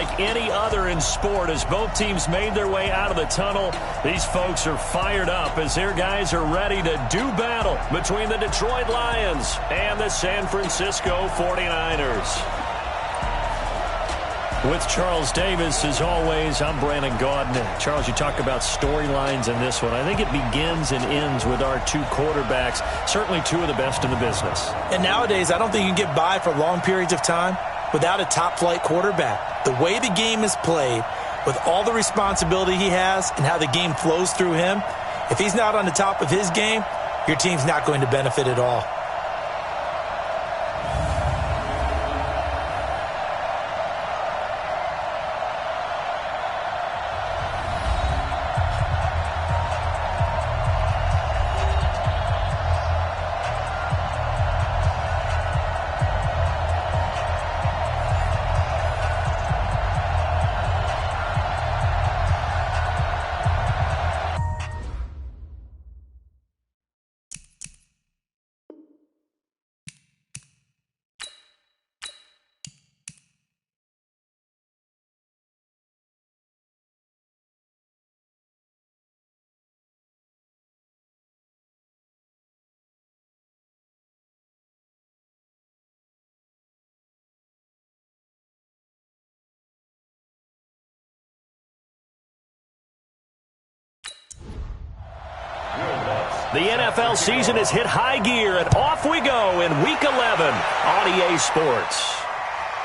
unlike any other in sport. As both teams made their way out of the tunnel, these folks are fired up as their guys are ready to do battle between the Detroit Lions and the San Francisco 49ers. With Charles Davis, as always, I'm Brandon Gaudin. Charles, you talk about storylines in this one. I think it begins and ends with our two quarterbacks, certainly two of the best in the business. And nowadays, I don't think you can get by for long periods of time without a top-flight quarterback. The way the game is played, with all the responsibility he has and how the game flows through him, if he's not on the top of his game, your team's not going to benefit at all. The NFL season has hit high gear, and off we go in Week 11 on EA Sports.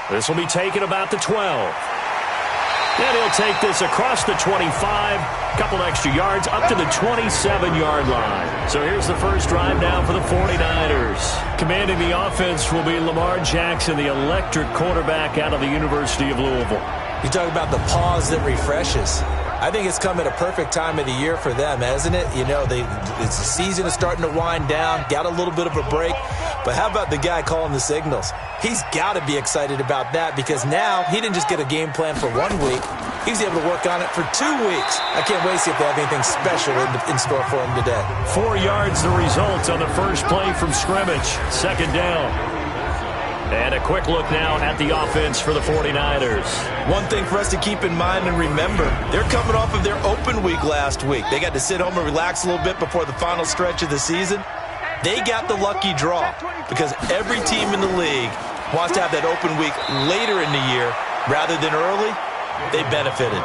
This will be taken about the 12. And he'll take this across the 25, a couple extra yards, up to the 27-yard line. So here's the first drive now for the 49ers. Commanding the offense will be Lamar Jackson, the electric quarterback out of the University of Louisville. You talk about the pause that refreshes. I think it's come at a perfect time of the year for them, hasn't it? You know, the season is starting to wind down, got a little bit of a break. But how about the guy calling the signals? He's got to be excited about that because now he didn't just get a game plan for 1 week. He's able to work on it for 2 weeks. I can't wait to see if they have anything special in store for him today. 4 yards the result on the first play from scrimmage. Second down. And a quick look now at the offense for the 49ers. One thing for us to keep in mind and remember, they're coming off of their open week last week. They got to sit home and relax a little bit before the final stretch of the season. They got the lucky draw because every team in the league wants to have that open week later in the year rather than early. They benefited.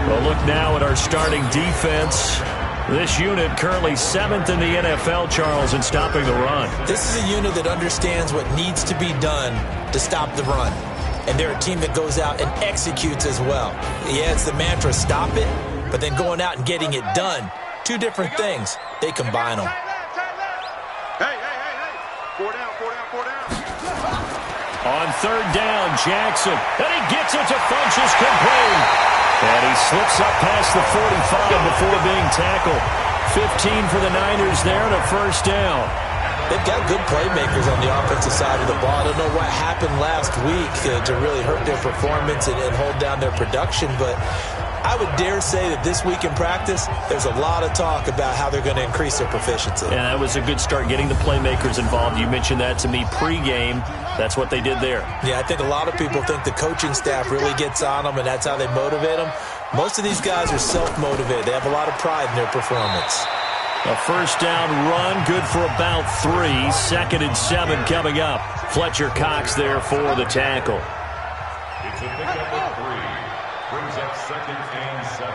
Well, look now at our starting defense. This unit currently 7th in the NFL, Charles, in stopping the run. This is a unit that understands what needs to be done to stop the run. And they're a team that goes out and executes as well. Yeah, it's the mantra, stop it, but then going out and getting it done. Two different things. They combine them. Hey. 4 down. On third down, Jackson. And he gets it to Funchess complete. And he slips up past the 45 before being tackled. 15 for the Niners there and a first down. They've got good playmakers on the offensive side of the ball. I don't know what happened last week to really hurt their performance and hold down their production, but I would dare say that this week in practice, there's a lot of talk about how they're going to increase their proficiency. Yeah, that was a good start, getting the playmakers involved. You mentioned that to me pregame. That's what they did there. Yeah, I think a lot of people think the coaching staff really gets on them, and that's how they motivate them. Most of these guys are self-motivated. They have a lot of pride in their performance. A first down run, good for about 3. 2nd and 7 coming up. Fletcher Cox there for the tackle. It's a pickup of 3. Brings up 2nd and 7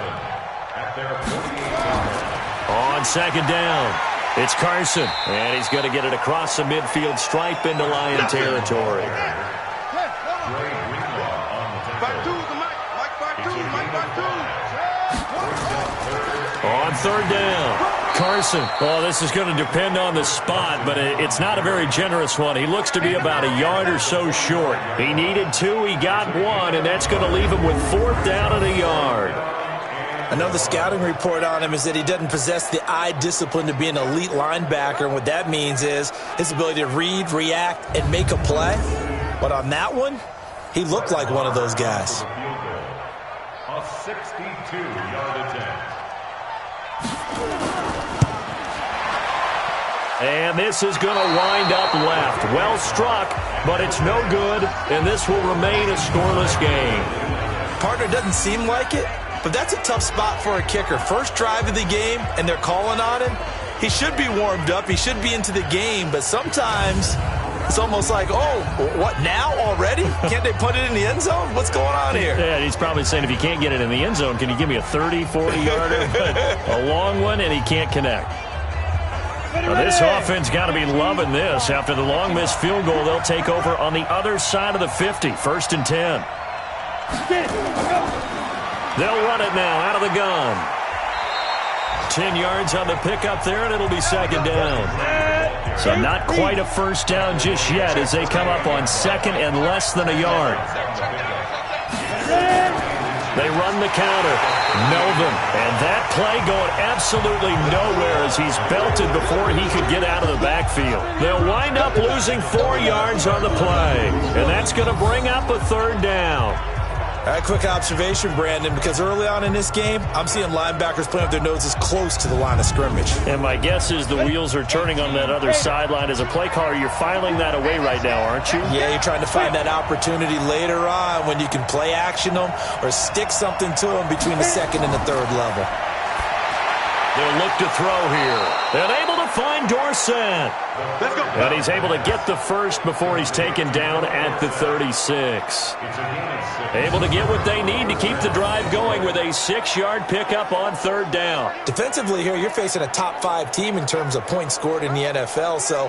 at their 48. On second down, it's Carson, and he's going to get it across the midfield stripe into Lion territory. On third down, Carson. Well, this is going to depend on the spot, but it's not a very generous one. He looks to be about a yard or so short. He needed 2, he got 1, and that's going to leave him with 4th down and a yard. Another scouting report on him is that he doesn't possess the eye discipline to be an elite linebacker, and what that means is his ability to read, react, and make a play. But on that one, he looked like one of those guys. A 62-yard attempt. And this is going to wind up left. Well struck, but it's no good, and this will remain a scoreless game. Partner doesn't seem like it, but that's a tough spot for a kicker. First drive of the game, and they're calling on him. He should be warmed up. He should be into the game, but sometimes it's almost like, oh, what, now already? Can't they put it in the end zone? What's going on here? Yeah, he's probably saying, if you can't get it in the end zone, can you give me a 30, 40-yarder? A long one, and he can't connect. Well, this offense got to be loving this. After the long missed field goal, they'll take over on the other side of the 50, 1st and 10. They'll run it now out of the gun. 10 yards on the pickup there, and it'll be 2nd down. So not quite a first down just yet as they come up on 2nd and less than a yard. They run the counter. Melvin. And that play going absolutely nowhere as he's belted before he could get out of the backfield. They'll wind up losing 4 yards on the play. And that's going to bring up a 3rd down. All right, quick observation, Brandon, because early on in this game, I'm seeing linebackers playing with their noses close to the line of scrimmage. And my guess is the wheels are turning on that other sideline. As a play caller, you're filing that away right now, aren't you? Yeah, you're trying to find that opportunity later on when you can play action them or stick something to them between the 2nd and the 3rd level. They'll look to throw here. And able to find Dorsett. Let's go. And he's able to get the first before he's taken down at the 36. Able to get what they need to keep the drive going with a 6-yard pickup on 3rd down. Defensively here, you're facing a top 5 team in terms of points scored in the NFL. So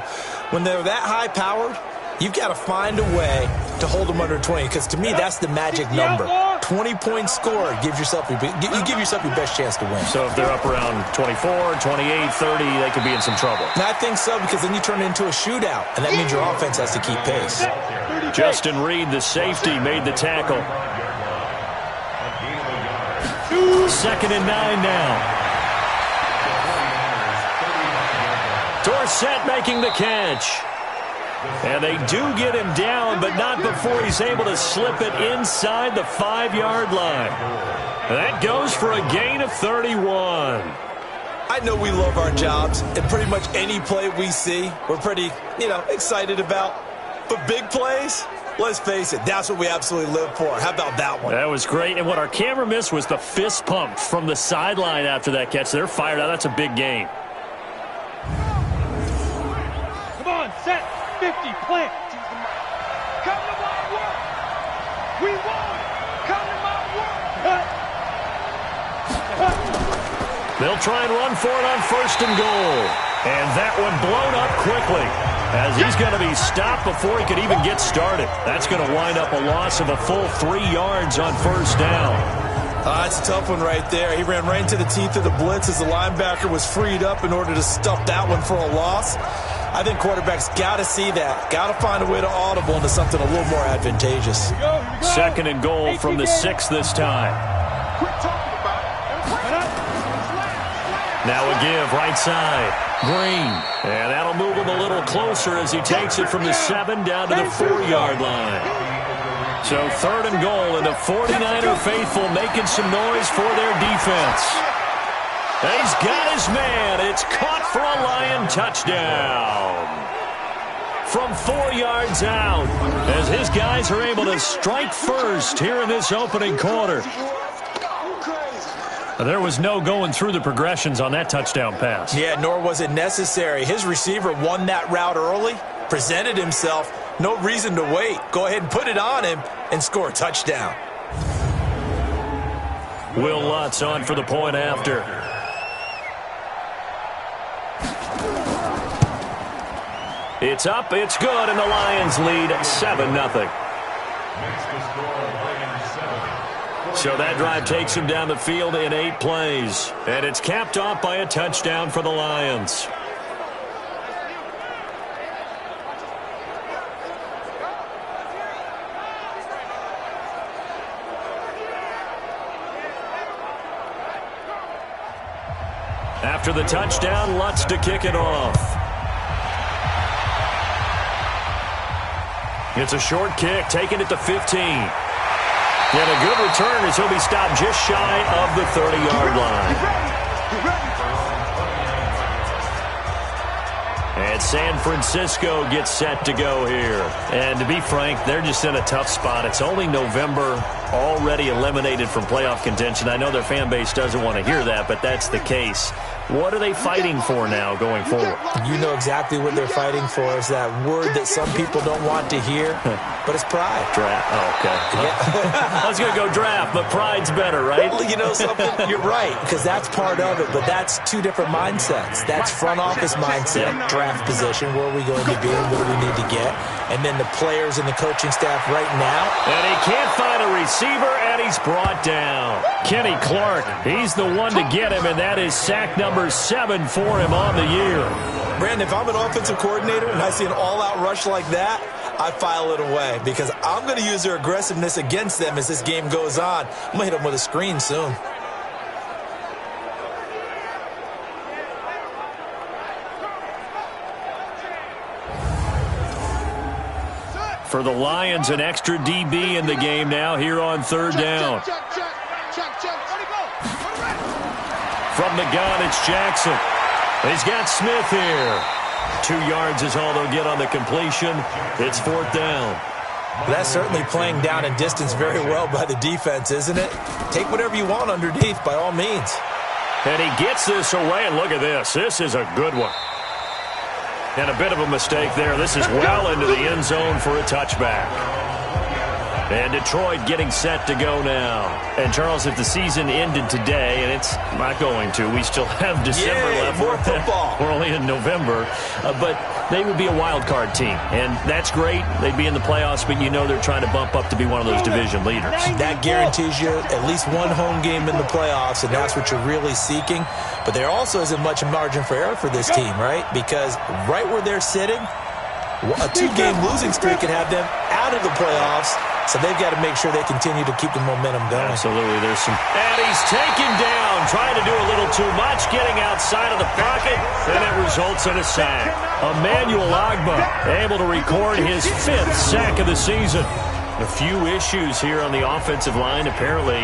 when they're that high-powered, you've got to find a way to hold them under 20, because to me, that's the magic number. 20 points scored gives yourself you give yourself your best chance to win. So if they're up around 24, 28, 30, they could be in some trouble. And I think so, because then you turn it into a shootout, and that means your offense has to keep pace. Justin Reed, the safety, made the tackle. 2nd and 9 now. Dorsett making the catch. And they do get him down, but not before he's able to slip it inside the 5-yard line. And that goes for a gain of 31. I know we love our jobs, and pretty much any play we see, we're pretty, excited about. But big plays, let's face it, that's what we absolutely live for. How about that one? That was great. And what our camera missed was the fist pump from the sideline after that catch. They're fired out. That's a big gain. Come on, set. 50, plant. Come to my work. We won. Come to my work. They'll try and run for it on 1st and goal. And that one blown up quickly as he's going to be stopped before he could even get started. That's going to wind up a loss of a full 3 yards on 1st down. That's a tough one right there. He ran right into the teeth of the blitz as the linebacker was freed up in order to stuff that one for a loss. I think quarterbacks got to see that. Got to find a way to audible into something a little more advantageous. 2nd and goal from the 6 this time. Quit talking about it. Now a give right side. Green. And that'll move him a little closer as he takes it from the 7 down to the 4-yard line. So 3rd and goal, and the 49er faithful making some noise for their defense. And he's got his man. It's caught for a Lion touchdown. From 4 yards out, as his guys are able to strike first here in this opening quarter. There was no going through the progressions on that touchdown pass. Yeah, nor was it necessary. His receiver won that route early, presented himself. No reason to wait. Go ahead and put it on him and score a touchdown. Will Lutz on for the point after. It's up, it's good, and the Lions lead 7-0. So that drive takes him down the field in 8 plays. And it's capped off by a touchdown for the Lions. After the touchdown, Lutz to kick it off. It's a short kick, taking it to 15. And a good return as he'll be stopped just shy of the 30-yard line. And San Francisco gets set to go here. And to be frank, they're just in a tough spot. It's only November, already eliminated from playoff contention. I know their fan base doesn't want to hear that, but that's the case. What are they fighting for now going forward? You know exactly what they're fighting for. Is that word that some people don't want to hear, but it's pride. Draft. Oh, okay. Yeah. I was going to go draft, but pride's better, right? Well, you know something? You're right, because that's part of it, but that's two different mindsets. That's front office mindset, draft position, where are we going to be and what do we need to get, and then the players and the coaching staff right now. And he can't find a receiver, and he's brought down. Kenny Clark, he's the one to get him, and that is sack number 7 for him on the year. Brandon, if I'm an offensive coordinator and I see an all-out rush like that, I file it away because I'm going to use their aggressiveness against them as this game goes on. I'm going to hit them with a screen soon. For the Lions, an extra DB in the game now here on third down. From the gun, it's Jackson. He's got Smith here. 2 yards is all they'll get on the completion. It's 4th down. That's certainly playing down and distance very well by the defense, isn't it? Take whatever you want underneath by all means. And he gets this away, and look at this. This is a good one. And a bit of a mistake there. This is well into the end zone for a touchback. And Detroit getting set to go now. And, Charles, if the season ended today, and it's not going to, we still have December left. More football. We're only in November. But they would be a wild card team. And that's great. They'd be in the playoffs, but you know they're trying to bump up to be one of those division leaders. That guarantees you at least one home game in the playoffs, and that's what you're really seeking. But there also isn't much margin for error for this team, right? Because right where they're sitting, a 2-game losing streak could have them out of the playoffs. So they've got to make sure they continue to keep the momentum going. Absolutely. There's some. And he's taken down, trying to do a little too much, getting outside of the pocket, and it results in a sack. Emmanuel Ogbah able to record his 5th sack of the season. A few issues here on the offensive line. Apparently,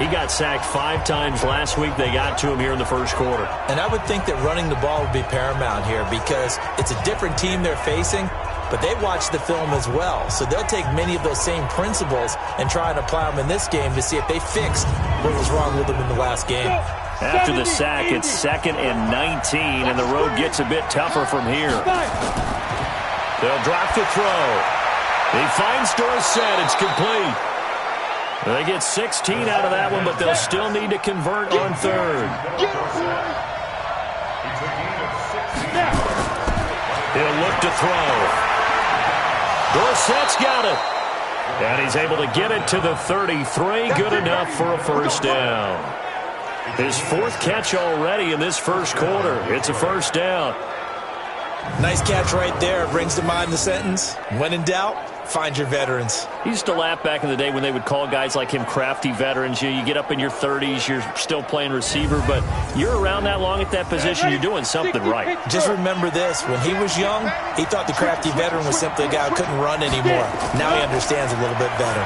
he got sacked 5 times last week. They got to him here in the first quarter. And I would think that running the ball would be paramount here because it's a different team they're facing. But they watch the film as well, so they'll take many of those same principles and try and apply them in this game to see if they fixed what was wrong with them in the last game. After the sack, it's 2nd and 19, and the road gets a bit tougher from here. They'll drop the throw. He finds Dorsett. It's complete. They get 16 out of that one, but they'll still need to convert on 3rd. He'll look to throw. Dorsett's got it. And he's able to get it to the 33. Good enough for a first down. His 4th catch already in this first quarter. It's a first down. Nice catch right there. Brings to mind the sentence, when in doubt, find your veterans. He used to laugh back in the day when they would call guys like him crafty veterans. You get up in your 30s, you're still playing receiver, but you're around that long at that position, you're doing something right. Just remember this. When he was young, he thought the crafty veteran was simply a guy who couldn't run anymore. Now he understands a little bit better.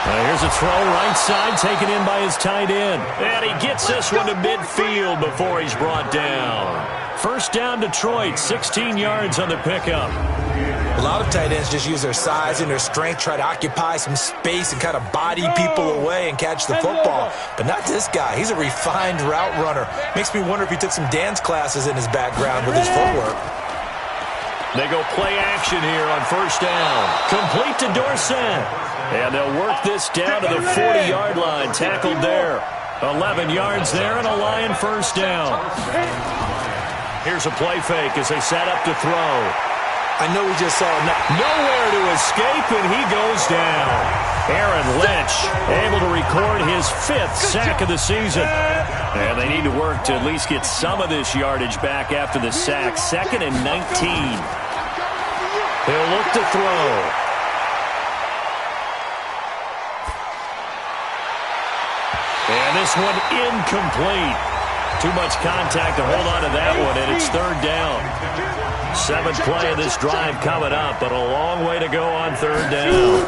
Here's a throw right side taken in by his tight end. And he gets this one to midfield before he's brought down. First down Detroit, 16 yards on the pickup. A lot of tight ends just use their size and their strength, try to occupy some space and kind of body people away and catch the football. But not this guy. He's a refined route runner. Makes me wonder if he took some dance classes in his background with his footwork. They go play action here on first down. Complete to Dorsett. And they'll work this down to the 40-yard line. Tackled there. 11 yards there and a Lion first down. Here's a play fake as they set up to throw. I know we just saw nowhere to escape, and he goes down. Aaron Lynch able to record his 5th sack of the season. And they need to work to at least get some of this yardage back after the sack. 2nd and 19. He'll look to throw. And this one incomplete. Too much contact to hold on to that one, and it's 3rd down. 7th play of this drive coming up, but a long way to go on 3rd down.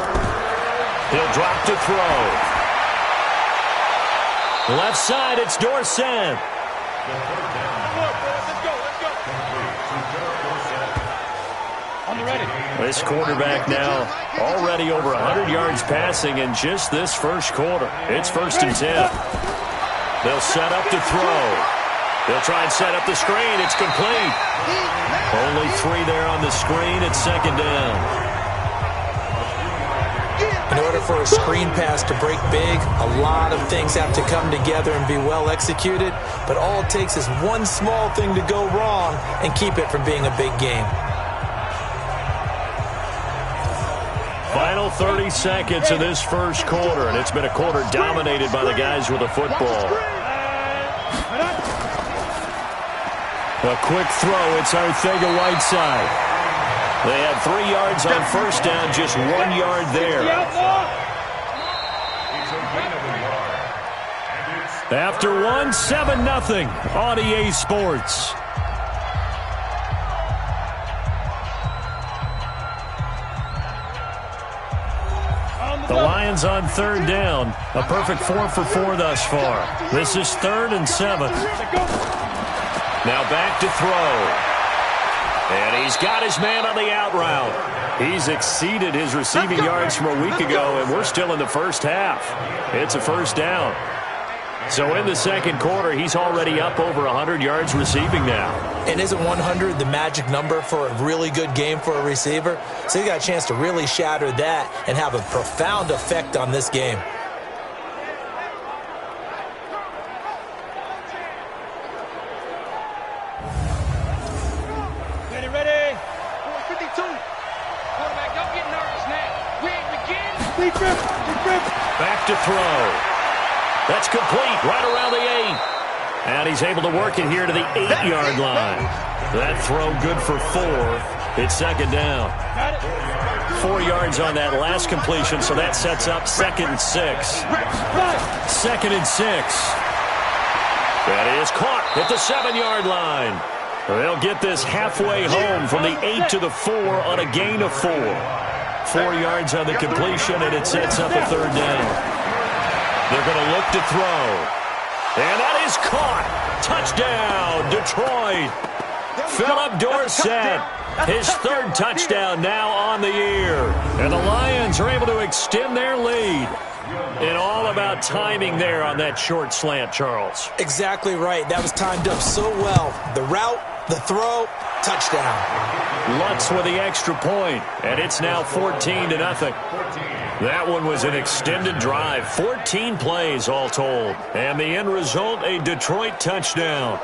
He'll drop to throw. Left side, it's Dorsett. This quarterback now already over 100 yards passing in just this first quarter. It's 1st and 10. They'll set up to throw. They'll try and set up the screen. It's complete. Only 3 there on the screen. It's 2nd down. In order for a screen pass to break big, a lot of things have to come together and be well executed. But all it takes is one small thing to go wrong and keep it from being a big game. Final 30 seconds of this first quarter, and it's been a quarter dominated by the guys with the football. A quick throw. It's Arcega-Whiteside. They had 3 yards on first down, just 1 yard there. After 1, 7-0 on EA Sports. The Lions on 3rd down. A perfect 4 for 4 thus far. This is 3rd and 7. Now back to throw. And he's got his man on the out route. He's exceeded his receiving yards from a week ago, and we're still in the first half. It's a 1st down. So in the second quarter, he's already up over 100 yards receiving now. And isn't 100 the magic number for a really good game for a receiver? So he got a chance to really shatter that and have a profound effect on this game. Ready? 452. Quarterback, don't get nervous now. We ain't begin. Back to throw. That's complete right around the 8. And he's able to work it here to the 8-yard line. That throw good for 4. It's 2nd down. 4 yards on that last completion, so that sets up 2nd and 6. 2nd and 6. That is caught at the 7-yard line. They'll get this halfway home from the 8 to the 4 on a gain of 4. 4 yards on the completion, and it sets up a 3rd down. They're going to look to throw. And that is caught. Touchdown, Detroit. Philip Dorsett, his 3rd touchdown now on the year. And the Lions are able to extend their lead. And all about timing there on that short slant, Charles. Exactly right. That was timed up so well. The route, the throw, touchdown. Lutz with the extra point, and it's now 14-0. That one was an extended drive, 14 plays all told. And the end result, a Detroit touchdown.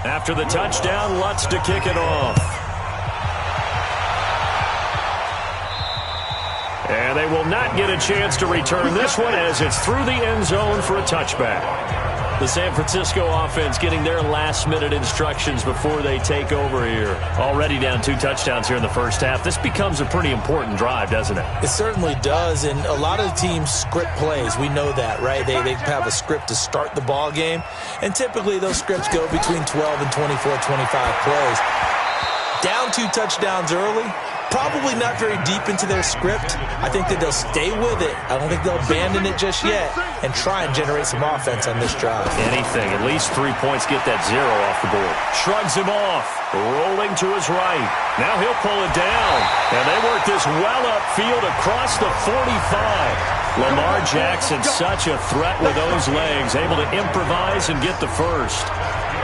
After the touchdown, Lutz to kick it off. And they will not get a chance to return this one as it's through the end zone for a touchback. The San Francisco offense getting their last-minute instructions before they take over here. Already down 2 touchdowns here in the first half. This becomes a pretty important drive, doesn't it? It certainly does, and a lot of the teams script plays. We know that, right? They have a script to start the ball game, and typically those scripts go between 12 and 24, 25 plays. Down 2 touchdowns early, probably not very deep into their script. I think that they'll stay with it. I don't think they'll abandon it just yet and try and generate some offense on this drive. Anything. At least 3 points, get that 0 off the board. Shrugs him off. Rolling to his right. Now he'll pull it down. And they work this well upfield across the 45. Lamar Jackson, such a threat with those legs. Able to improvise and get the first.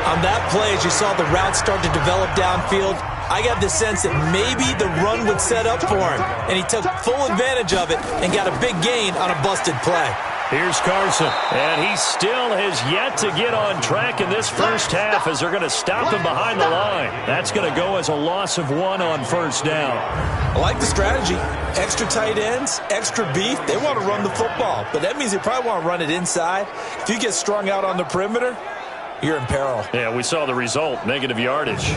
On that play, as you saw the route start to develop downfield, I got the sense that maybe the run would set up for him, and he took full advantage of it and got a big gain on a busted play. Here's Carson, and he still has yet to get on track in this first half as they're going to stop him behind the line. That's going to go as a loss of 1 on first down. I like the strategy. Extra tight ends, extra beef. They want to run the football, but that means they probably want to run it inside. If you get strung out on the perimeter, you're in peril. Yeah, we saw the result, negative yardage.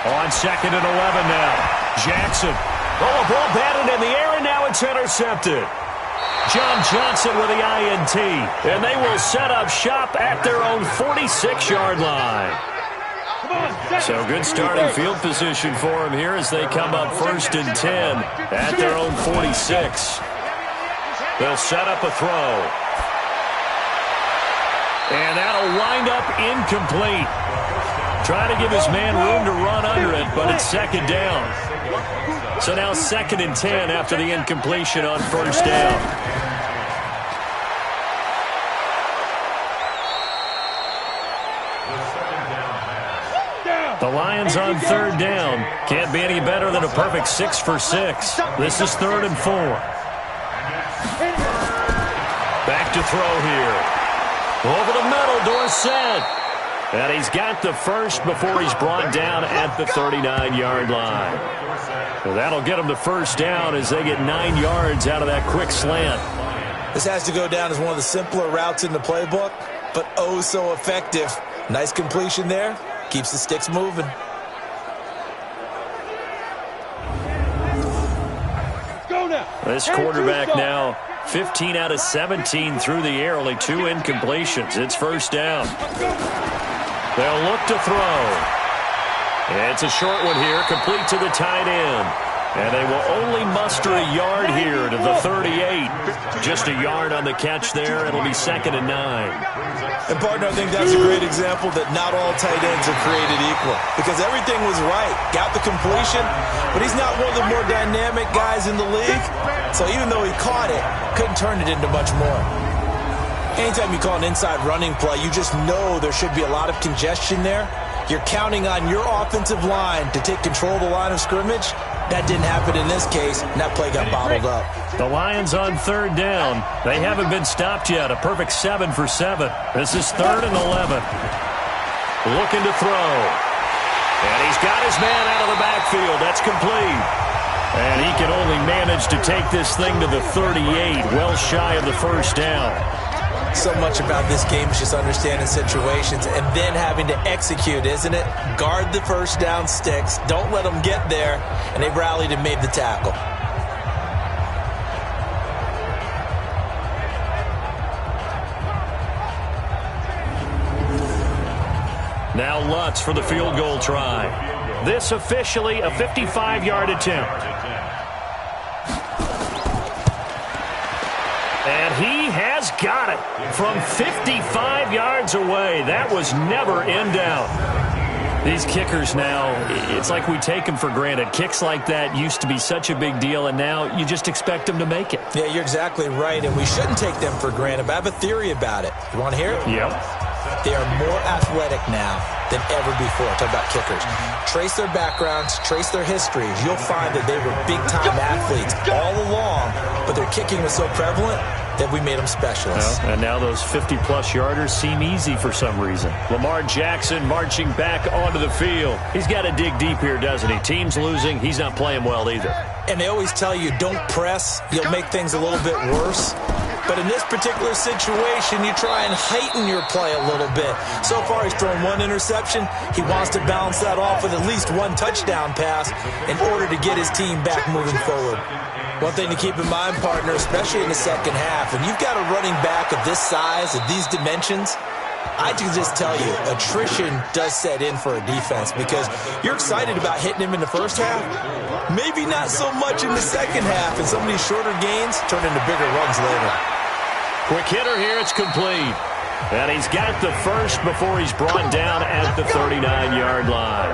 On 2nd and 11 now. Jackson. Oh, a ball batted in the air, and now it's intercepted. John Johnson with the INT. And they will set up shop at their own 46-yard line. So good starting field position for him here as they come up 1st and 10 at their own 46. They'll set up a throw. And that'll wind up incomplete. Trying to give his man room to run under it, but it's 2nd down. So now 2nd and 10 after the incompletion on 1st down. The Lions on 3rd down. Can't be any better than a perfect 6 for 6. This is 3rd and 4. Back to throw here. Over the middle, Dorsett. And he's got the first before he's brought down at the 39-yard line. So that'll get him the 1st down as they get 9 yards out of that quick slant. This has to go down as one of the simpler routes in the playbook, but oh so effective. Nice completion there. Keeps the sticks moving. This quarterback now 15 out of 17 through the air, only 2 incompletions. It's 1st down. They'll look to throw. It's a short one here, complete to the tight end. And they will only muster a yard here to the 38. Just a yard on the catch there. It'll be 2nd and 9. And, partner, I think that's a great example that not all tight ends are created equal. Because everything was right. Got the completion, but he's not one of the more dynamic guys in the league. So even though he caught it, couldn't turn it into much more. Anytime you call an inside running play, you just know there should be a lot of congestion there. You're counting on your offensive line to take control of the line of scrimmage. That didn't happen in this case, and that play got bottled up. The Lions on 3rd down. They haven't been stopped yet. A perfect 7 for 7. This is 3rd and 11. Looking to throw. And he's got his man out of the backfield. That's complete. And he can only manage to take this thing to the 38, well shy of the 1st down. So much about this game is just understanding situations and then having to execute, isn't it? Guard the 1st down sticks. Don't let them get there. And they rallied and made the tackle. Now Lutz for the field goal try. This officially a 55-yard attempt. And he has got it from 55 yards away. That was never in doubt. These kickers now, it's like we take them for granted. Kicks like that used to be such a big deal, and now you just expect them to make it. Yeah, you're exactly right, and we shouldn't take them for granted, but I have a theory about it. You want to hear it? Yep. They are more athletic now than ever before. Talk about kickers. Trace their backgrounds, trace their histories. You'll find that they were big-time athletes all along, but their kicking was so prevalent that we made them specialists. Well, and now those 50-plus yarders seem easy for some reason. Lamar Jackson marching back onto the field. He's got to dig deep here, doesn't he? Team's losing. He's not playing well either. And they always tell you, don't press. You'll make things a little bit worse. But in this particular situation, you try and heighten your play a little bit. So far, he's thrown 1 interception. He wants to balance that off with at least 1 touchdown pass in order to get his team back moving forward. One thing to keep in mind, partner, especially in the second half, and you've got a running back of this size, of these dimensions, I can just tell you, attrition does set in for a defense because you're excited about hitting him in the first half. Maybe not so much in the second half, and some of these shorter gains turn into bigger runs later. Quick hitter here, it's complete. And he's got the first before he's brought down at the 39-yard line.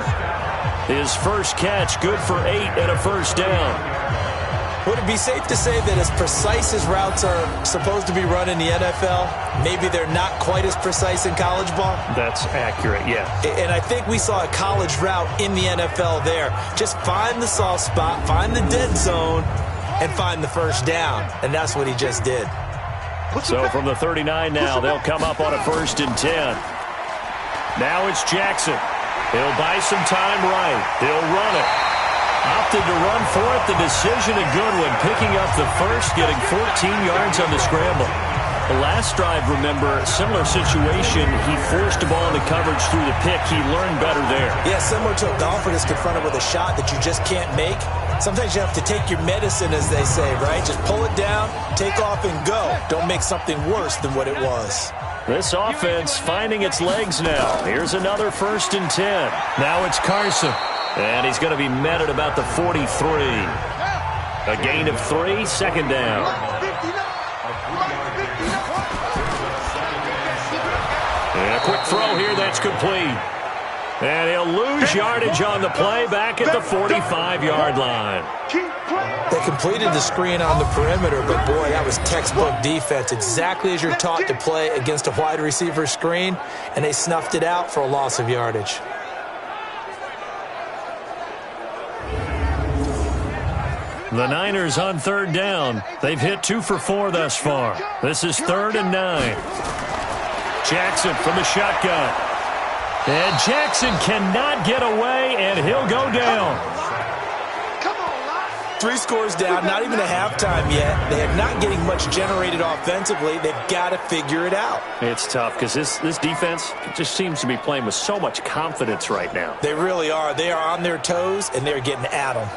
His first catch, good for 8 and a 1st down. Would it be safe to say that as precise as routes are supposed to be run in the NFL, maybe they're not quite as precise in college ball? That's accurate, yeah. And I think we saw a college route in the NFL there. Just find the soft spot, find the dead zone, and find the 1st down. And that's what he just did. So from the 39 now, they'll come up on a 1st and 10. Now it's Jackson. He'll buy some time right. He'll run it. Opted to run for it. The decision a good one. Picking up the first, getting 14 yards on the scramble. The last drive, remember, similar situation. He forced the ball into coverage through the pick. He learned better there. Yeah, similar to a golfer that's confronted with a shot that you just can't make. Sometimes you have to take your medicine, as they say, right? Just pull it down, take off, and go. Don't make something worse than what it was. This offense finding its legs now. Here's another 1st and 10. Now it's Carson. And he's going to be met at about the 43. A gain of 3, 2nd down. And a quick throw here that's complete. And he'll lose yardage on the play back at the 45-yard line. They completed the screen on the perimeter, but boy, that was textbook defense. Exactly as you're taught to play against a wide receiver screen, and they snuffed it out for a loss of yardage. The Niners on 3rd down. They've hit 2 for 4 thus far. This is 3rd and 9. Jackson from the shotgun. And Jackson cannot get away, and he'll go down. 3 scores down, not even a halftime yet. They are not getting much generated offensively. They've got to figure it out. It's tough because this defense just seems to be playing with so much confidence right now. They really are. They are on their toes, and they're getting at them.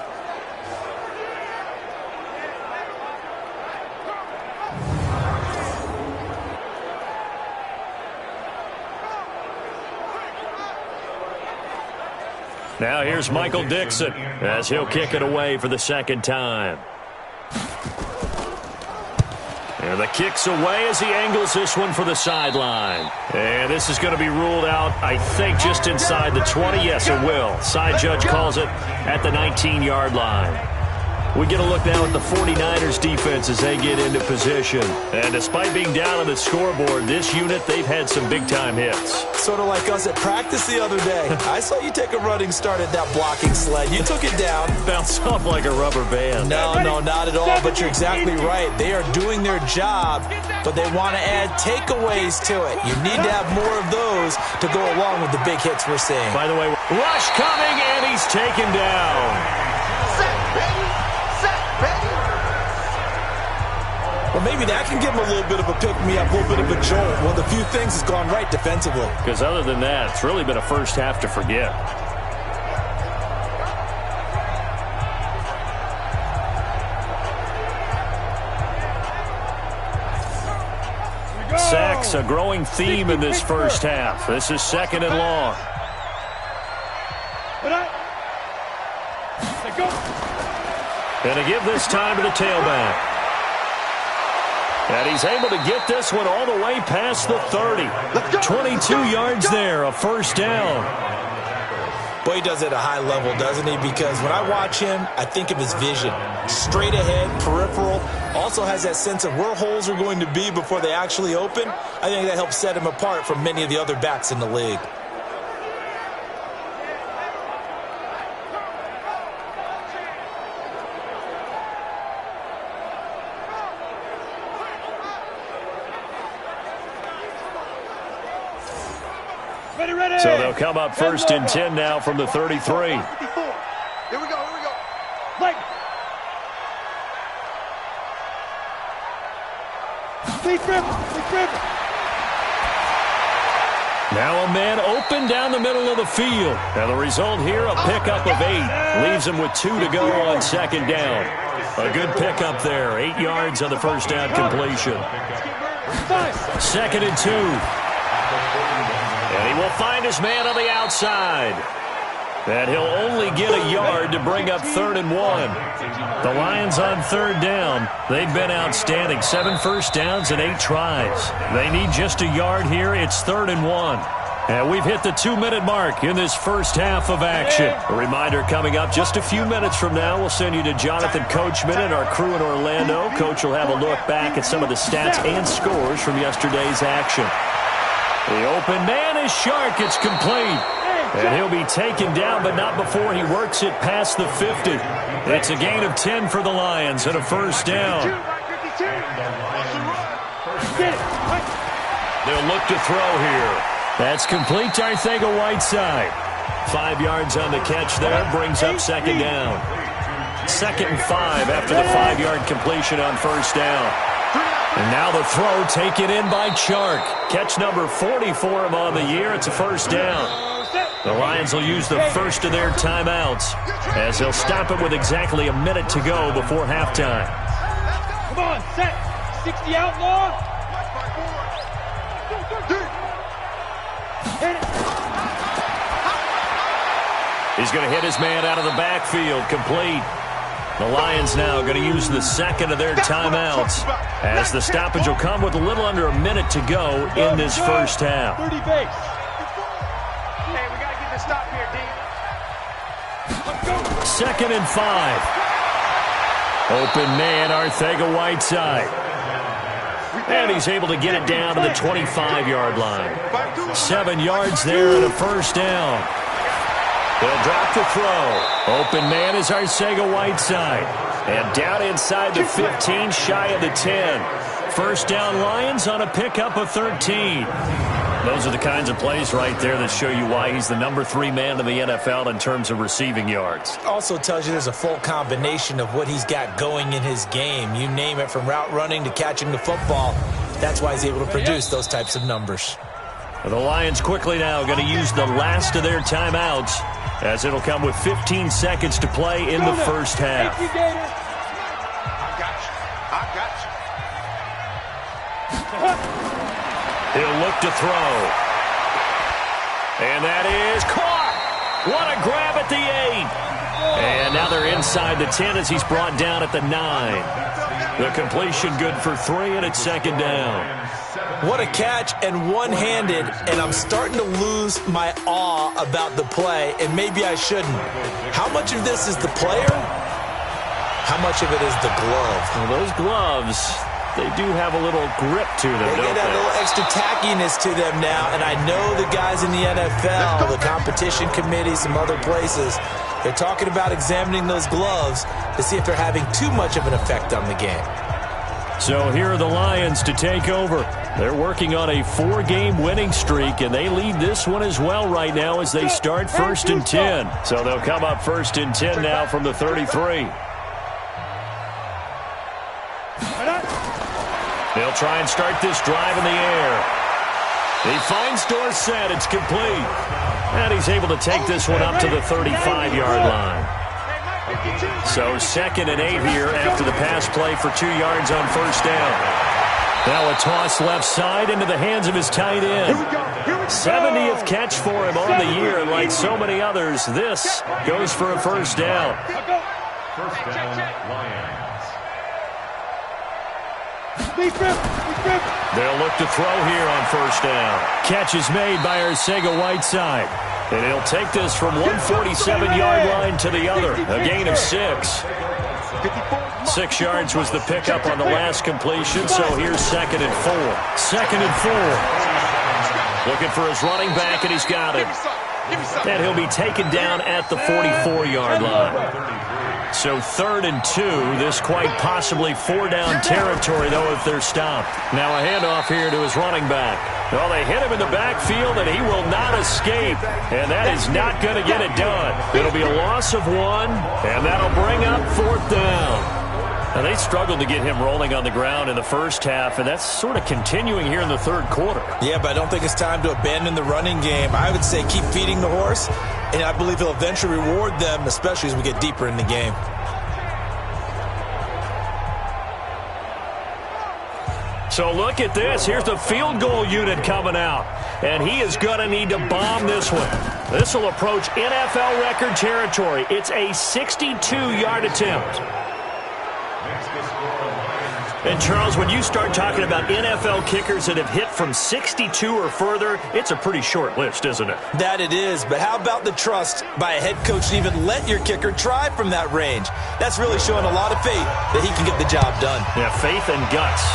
Now here's Michael Dixon as he'll kick it away for the 2nd time. And the kick's away as he angles this one for the sideline. And this is going to be ruled out, I think, just inside the 20. Yes, it will. Side judge calls it at the 19-yard line. We get a look now at the 49ers defense as they get into position. And despite being down on the scoreboard, this unit, they've had some big-time hits. Sort of like us at practice the other day. I saw you take a running start at that blocking sled. You took it down. Bounced off like a rubber band. No, not at all, but you're exactly right. They are doing their job, but they want to add takeaways to it. You need to have more of those to go along with the big hits we're seeing. By the way, rush coming, and he's taken down. Well, maybe that can give him a little bit of a pick-me-up, a little bit of a jolt. One of the few things has gone right defensively. Because other than that, it's really been a first half to forget. Sacks, a growing theme in this first half. This is 2nd and long. And to give this time to the tailback. And he's able to get this one all the way past the 30. 22 yards there, a 1st down. Boy, he does it at a high level, doesn't he? Because when I watch him, I think of his vision. Straight ahead, peripheral. Also has that sense of where holes are going to be before they actually open. I think that helps set him apart from many of the other backs in the league. So they'll come up 1st and 10 now from the 33. Here we go. Leg. Now a man open down the middle of the field. And the result here, a pickup of 8. Leaves him with 2 to go on 2nd down. A good pickup there. 8 yards on the 1st down completion. 2nd and 2. And he will find his man on the outside. And he'll only get a yard to bring up 3rd and 1. The Lions on 3rd down. They've been outstanding. 7 first downs and 8 tries. They need just a yard here. It's 3rd and 1. And we've hit the 2-minute mark in this first half of action. A reminder coming up just a few minutes from now. We'll send you to Jonathan Coachman and our crew in Orlando. Coach will have a look back at some of the stats and scores from yesterday's action. The open man is Shark. It's complete. And he'll be taken down, but not before he works it past the 50. It's a gain of 10 for the Lions and a 1st down. They'll look to throw here. That's complete to Arcega-Whiteside. 5 yards on the catch there, brings up 2nd down. 2nd and 5 after the 5-yard completion on 1st down. And now the throw taken in by Chark. Catch number 40 for him on the year. It's a 1st down. The Lions will use the first of their timeouts as they'll stop it with exactly a minute to go before halftime. Come on, set. 60 outlaw. He's going to hit his man out of the backfield, complete. The Lions now going to use the second of their timeouts as the stoppage will come with a little under a minute to go in this first half. 30 base. Hey, we got to get the stop here, D. 2nd and 5. Open man, Arcega-Whiteside. And he's able to get it down to the 25-yard line. 7 yards there and a first down. They'll drop the throw. Open man is Arcega-Whiteside. And down inside the 15, shy of the 10. First down Lions on a pickup of 13. Those are the kinds of plays right there that show you why he's the number 3 man in the NFL in terms of receiving yards. Also tells you there's a full combination of what he's got going in his game. You name it, from route running to catching the football. That's why he's able to produce those types of numbers. The Lions quickly now going to use the last of their timeouts, as it'll come with 15 seconds to play in the first half. I got you. He'll look to throw. And that is caught. What a grab at the 8. And now they're inside the 10 as he's brought down at the 9. The completion good for 3, and it's 2nd down. What a catch, and one-handed, and I'm starting to lose my awe about the play, and maybe I shouldn't. How much of this is the player? How much of it is the glove? Well, those gloves, they do have a little grip to them, They don't get a little extra tackiness to them now, and I know the guys in the NFL, the competition committee, some other places, they're talking about examining those gloves to see if they're having too much of an effect on the game. So here are the Lions to take over. They're working on a 4-game winning streak, and they lead this one as well right now as they start 1st and 10. So they'll come up 1st and 10 now from the 33. They'll try and start this drive in the air. He finds Dorsett. It's complete. And he's able to take this one up to the 35-yard line. So 2nd and 8 here after the pass play for 2 yards on first down. Now a toss left side into the hands of his tight end. 70th catch for him on the year, and like so many others, this goes for a first down. First down, Lions. They'll look to throw here on first down. Catch is made by Arcega-Whiteside. And he'll take this from 147-yard line to the other. A gain of 6. 6 yards was the pickup on the last completion, so here's 2nd and 4. 2nd and 4. Looking for his running back, and he's got it. And he'll be taken down at the 44-yard line. So 3rd and 2, this quite possibly 4-down territory, though, if they're stopped. Now a handoff here to his running back. Well, they hit him in the backfield, and he will not escape. And that is not going to get it done. It'll be a loss of 1, and that'll bring up 4th down. Now, they struggled to get him rolling on the ground in the first half, and that's sort of continuing here in the 3rd quarter. Yeah, but I don't think it's time to abandon the running game. I would say keep feeding the horse, and I believe he'll eventually reward them, especially as we get deeper in the game. So look at this. Here's the field goal unit coming out. And he is going to need to bomb this one. This will approach NFL record territory. It's a 62-yard attempt. And, Charles, when you start talking about NFL kickers that have hit from 62 or further, it's a pretty short list, isn't it? That it is, but how about the trust by a head coach to even let your kicker try from that range? That's really showing a lot of faith that he can get the job done. Yeah, faith and guts.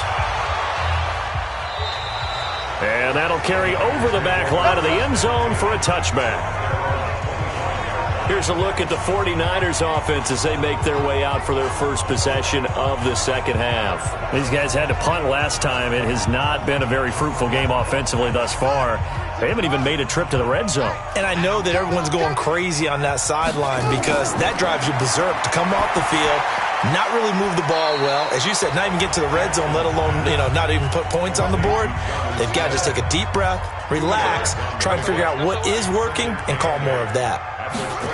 And that'll carry over the back line of the end zone for a touchback. Here's a look at the 49ers offense as they make their way out for their first possession of the second half. These guys had to punt last time. It has not been a very fruitful game offensively thus far. They haven't even made a trip to the red zone. And I know that everyone's going crazy on that sideline because that drives you berserk to come off the field, not really move the ball well. As you said, not even get to the red zone, let alone, not even put points on the board. They've got to just take a deep breath, relax, try and figure out what is working, and call more of that.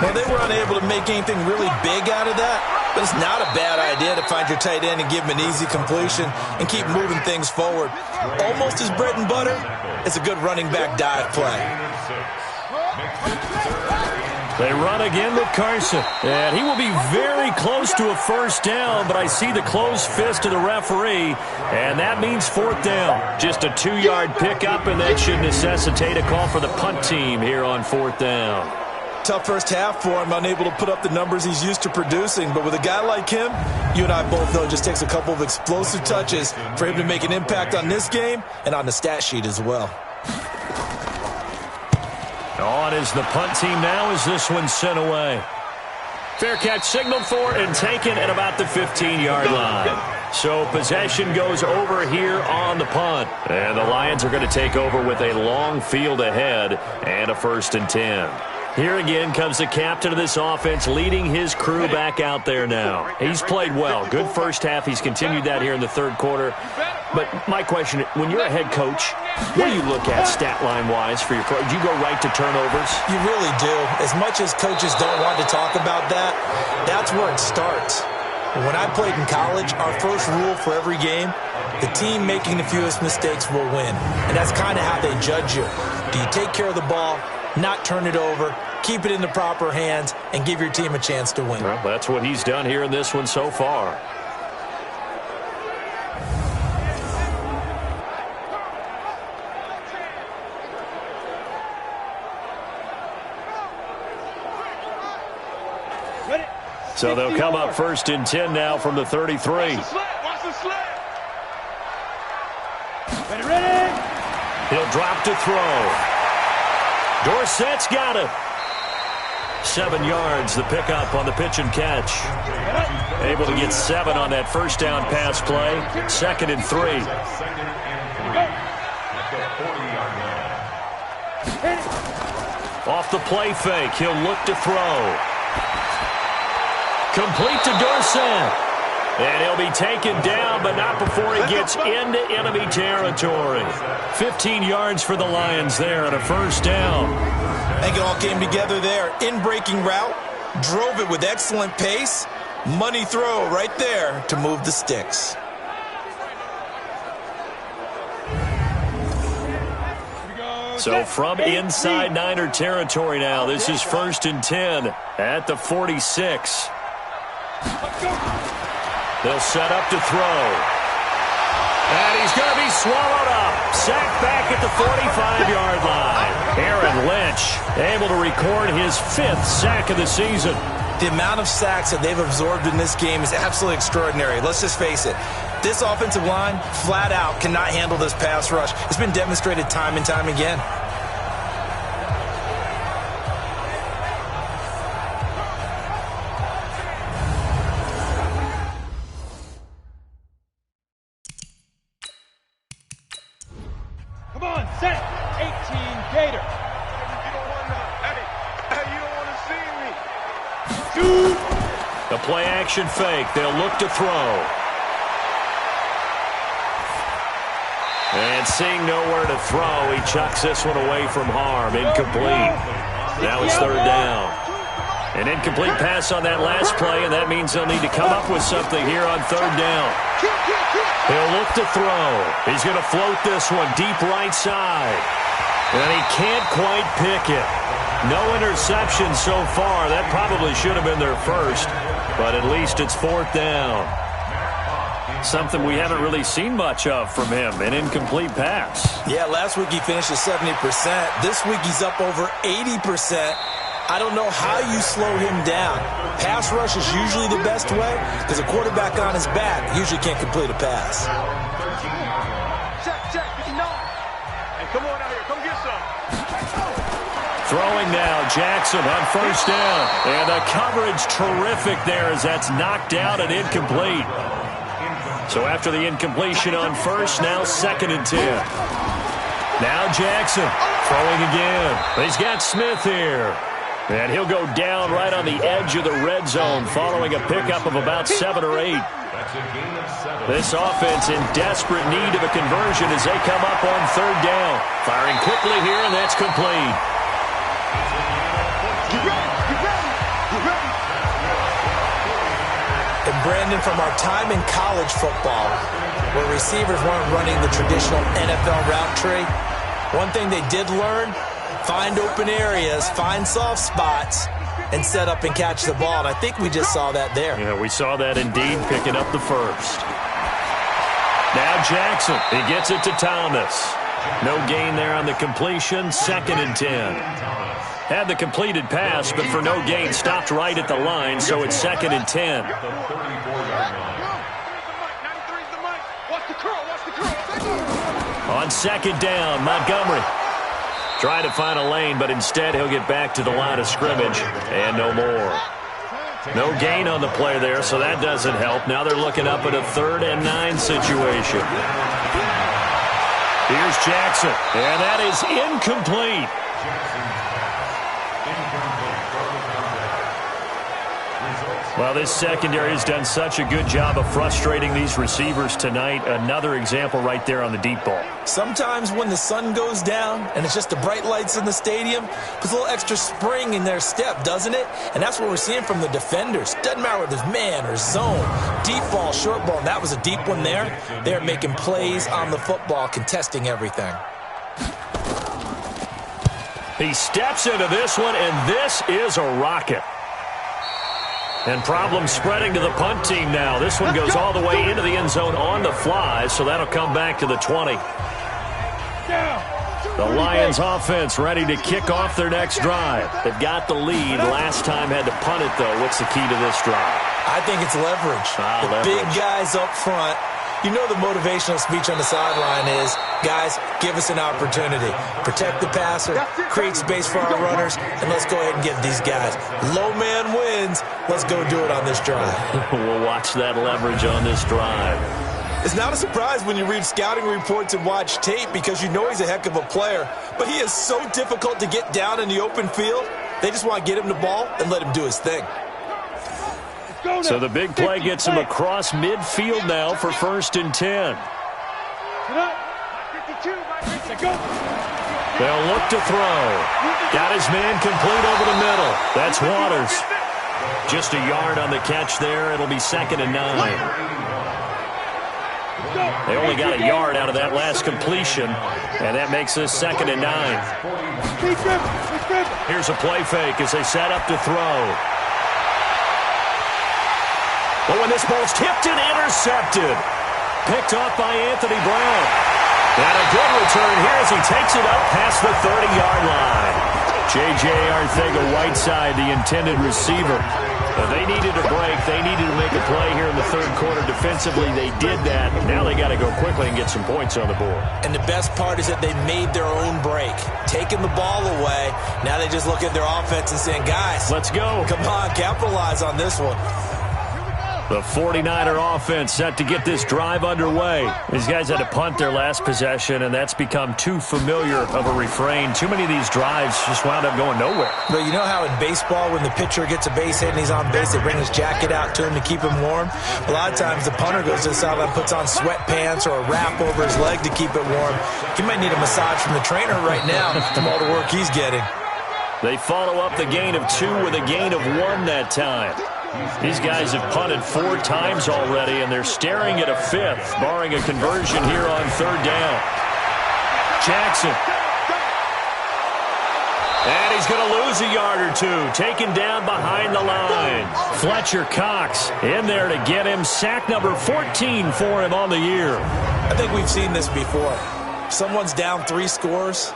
Well, they were unable to make anything really big out of that. But it's not a bad idea to find your tight end and give him an easy completion and keep moving things forward. Almost his bread and butter. It's a good running back dive play. They run again with Carson. And he will be very close to a first down, but I see the closed fist of the referee, and that means fourth down. Just a 2-yard pickup, and that should necessitate a call for the punt team here on fourth down. Tough first half for him, unable to put up the numbers he's used to producing. But with a guy like him, you and I both know it just takes a couple of explosive touches for him to make an impact on this game and on the stat sheet as well. On is the punt team now as this one's sent away. Fair catch signaled for and taken at about the 15-yard line. So possession goes over here on the punt. And the Lions are going to take over with a long field ahead and a 1st and 10. Here again comes the captain of this offense leading his crew back out there now. He's played well. Good first half. He's continued that here in the third quarter. But my question, when you're a head coach, what do you look at stat line-wise for your coach? Do you go right to turnovers? You really do. As much as coaches don't want to talk about that, that's where it starts. When I played in college, our first rule for every game, the team making the fewest mistakes will win. And that's kind of how they judge you. Do you take care of the ball, not turn it over, keep it in the proper hands, and give your team a chance to win? Well, that's what he's done here in this one so far. So they'll come up 1st and 10 now from the 33. Watch the slant. Ready. He'll drop to throw. Dorsett's got it. 7 yards, the pickup on the pitch and catch. Able to get 7 on that first down pass play. 2nd and 3. Off the play fake, he'll look to throw. Complete to Dorsett. And he'll be taken down, but not before he gets into enemy territory. 15 yards for the Lions there and a first down. I think it all came together there. In-breaking route, drove it with excellent pace. Money throw right there to move the sticks. So from inside Niner territory now, this is 1st and 10 at the 46. They'll set up to throw. And he's going to be swallowed up. Sacked back at the 45-yard line. Aaron Lynch able to record his 5th sack of the season. The amount of sacks that they've absorbed in this game is absolutely extraordinary. Let's just face it. This offensive line, flat out, cannot handle this pass rush. It's been demonstrated time and time again. Come on, set. 18 Gator. You don't want to see me. Dude. The play action fake. They'll look to throw. And seeing nowhere to throw, he chucks this one away from harm. Incomplete. Now it's 3rd down. An incomplete pass on that last play, and that means they'll need to come up with something here on 3rd down. He'll look to throw. He's going to float this one deep right side. And he can't quite pick it. No interception so far. That probably should have been their first, but at least it's 4th down. Something we haven't really seen much of from him, an incomplete pass. Yeah, last week he finished at 70%. This week he's up over 80%. I don't know how you slow him down. Pass rush is usually the best way because a quarterback on his back usually can't complete a pass. Check, 59. Hey, come on out here. Come get some. Throwing now, Jackson on 1st down. And the coverage terrific there as that's knocked out and incomplete. So after the incompletion on 1st, now 2nd and 10. Now Jackson throwing again. He's got Smith here. And he'll go down right on the edge of the red zone following a pickup of about 7 or 8. This offense in desperate need of a conversion as they come up on 3rd down. Firing quickly here, and that's complete. Brendan, from our time in college football, where receivers weren't running the traditional NFL route tree, one thing they did learn, find open areas, find soft spots, and set up and catch the ball. And I think we just saw that there. Yeah, we saw that indeed, picking up the first. Now Jackson, he gets it to Thomas. No gain there on the completion, 2nd and 10. Had the completed pass, but for no gain, stopped right at the line, so it's 2nd and 10. On 2nd down, Montgomery. Trying to find a lane, but instead he'll get back to the line of scrimmage, and no more. No gain on the play there, so that doesn't help. Now they're looking up at a 3rd and 9 situation. Here's Jackson, and that is incomplete. Well, this secondary has done such a good job of frustrating these receivers tonight. Another example right there on the deep ball. Sometimes when the sun goes down and it's just the bright lights in the stadium, puts a little extra spring in their step, doesn't it? And that's what we're seeing from the defenders. Doesn't matter whether it's man or zone, deep ball, short ball. And that was a deep one there. They're making plays on the football, contesting everything. He steps into this one, and this is a rocket. And problems spreading to the punt team now. This one goes all the way into the end zone on the fly, so that'll come back to the 20. The Lions offense ready to kick off their next drive. They've got the lead. Last time had to punt it, though. What's the key to this drive? I think it's leverage. The big guys up front. You know the motivational speech on the sideline is, guys, give us an opportunity. Protect the passer, create space for our runners, and let's go ahead and get these guys. Low man wins. Let's go do it on this drive. We'll watch that leverage on this drive. It's not a surprise when you read scouting reports and watch tape because you know he's a heck of a player, but he is so difficult to get down in the open field. They just want to get him the ball and let him do his thing. So the big play gets him across midfield now for 1st and 10. They'll look to throw. Got his man complete over the middle. That's Waters. Just a yard on the catch there. It'll be 2nd and 9. They only got a yard out of that last completion, and that makes this 2nd and 9. Here's a play fake as they set up to throw. But when this ball's tipped and intercepted, picked off by Anthony Brown. And a good return here as he takes it up past the 30-yard line. J.J. Arcega-Whiteside, the intended receiver. They needed a break. They needed to make a play here in the 3rd quarter defensively. They did that. Now they got to go quickly and get some points on the board. And the best part is that they made their own break. Taking the ball away. Now they just look at their offense and saying, guys, let's go. Come on, capitalize on this one. The 49er offense set to get this drive underway. These guys had to punt their last possession, and that's become too familiar of a refrain. Too many of these drives just wound up going nowhere. But you know how in baseball, when the pitcher gets a base hit and he's on base, they bring his jacket out to him to keep him warm? A lot of times the punter goes to the sideline, puts on sweatpants or a wrap over his leg to keep it warm. He might need a massage from the trainer right now from all the work he's getting. They follow up the gain of 2 with a gain of 1 that time. These guys have punted 4 times already, and they're staring at a 5th, barring a conversion here on 3rd down. Jackson. And he's going to lose a yard or 2, taken down behind the line. Fletcher Cox in there to get him. Sack number 14 for him on the year. I think we've seen this before. Someone's down 3 scores.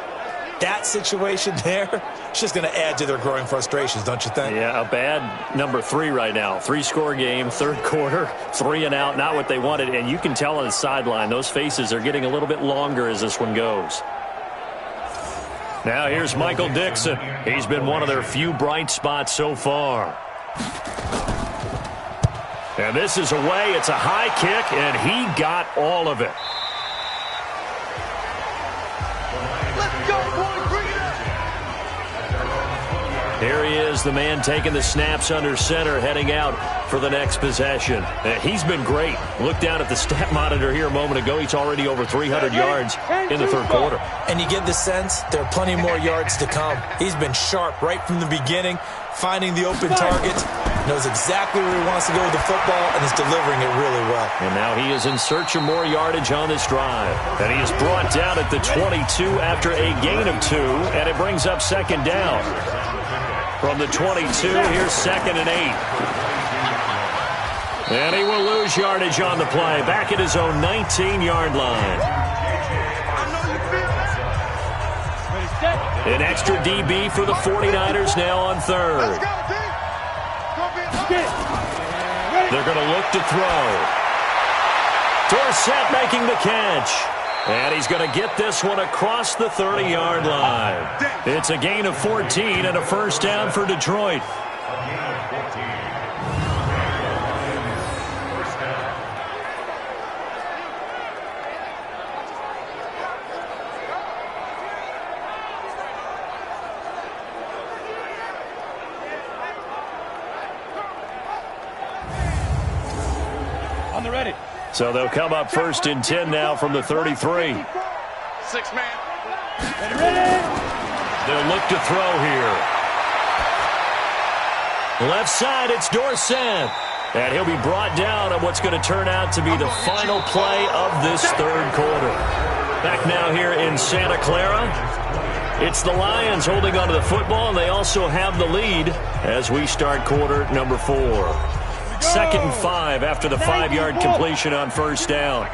That situation there, it's just going to add to their growing frustrations, don't you think? Yeah, a bad number 3 right now. 3-score game, 3rd quarter, 3 and out, not what they wanted. And you can tell on the sideline, those faces are getting a little bit longer as this one goes. Now here's Michael Dixon. He's been one of their few bright spots so far. And this is away. It's a high kick, and he got all of it. Here he is, the man taking the snaps under center, heading out for the next possession. He's been great. Look down at the stat monitor here a moment ago. He's already over 300 yards in the 3rd quarter. And you get the sense there are plenty more yards to come. He's been sharp right from the beginning, finding the open targets, knows exactly where he wants to go with the football, and is delivering it really well. And now he is in search of more yardage on this drive. And he is brought down at the 22 after a gain of 2, and it brings up second down. From the 22, here's 2nd and 8. And he will lose yardage on the play, back at his own 19-yard line. An extra DB for the 49ers now on 3rd. They're going to look to throw. Dorsett making the catch. And he's going to get this one across the 30-yard line. It's a gain of 14 and a first down for Detroit. On the ready. So they'll come up 1st and 10 now from the 33. 6 man. Ready. They'll look to throw here. Left side, it's Dorsett. And he'll be brought down on what's going to turn out to be the final play of this 3rd quarter. Back now here in Santa Clara. It's the Lions holding onto the football, and they also have the lead as we start quarter number 4. 2nd and 5 after the 5-yard completion on first down.